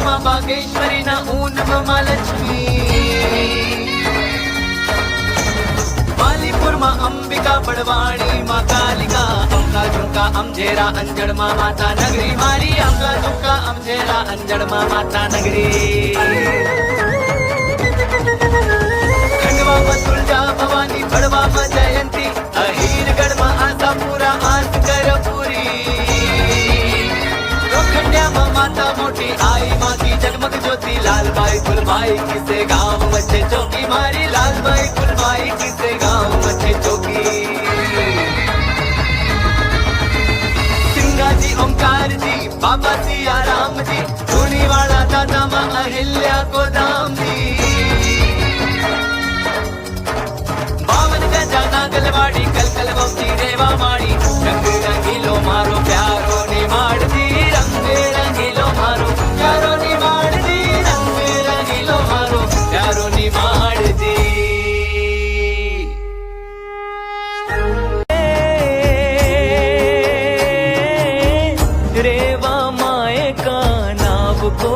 માં બાગેશ્વરી ના ઊનમાં માં લક્ષ્મી, માલીપુર માં અંબિકા, બળવાણી માં કાલિકા, અમલા ઝુમકા અમજેરા અંજળ માં માતા નગરી, મારી અમલા ઝુમકા અમજેરા અંજળ માં માતા નગરી. ખંડવામાં તુલજા ભવાની, બળવામાં જયંતી, અહીરગઢ માં આશાપુરા આસકર પૂરી, લોખંડિયામાં માતા મોટી, आई माँ की जगमग ज्योति, लालबाई फुलबाई किसे गाँव मचे चौकी, मारी लालबाई फुलबाई किसे गाँव मचे चौकी. सिंगाजी ओंकारजी, बाबा सिया रामजी, धूनी वाला दादा माँ अहिल्या गोदामजी, बावन गजा नागलवाड़ी, कलकल बौती रेवा माड़ी, रंग रंगीलो मारो प्यारो ने माड़जी, रंग रंगीलो मारो प्यारो ने माड़जी, रंग रंगीलो मारो प्यारो ने माड़जी. रेवा माए का नाव को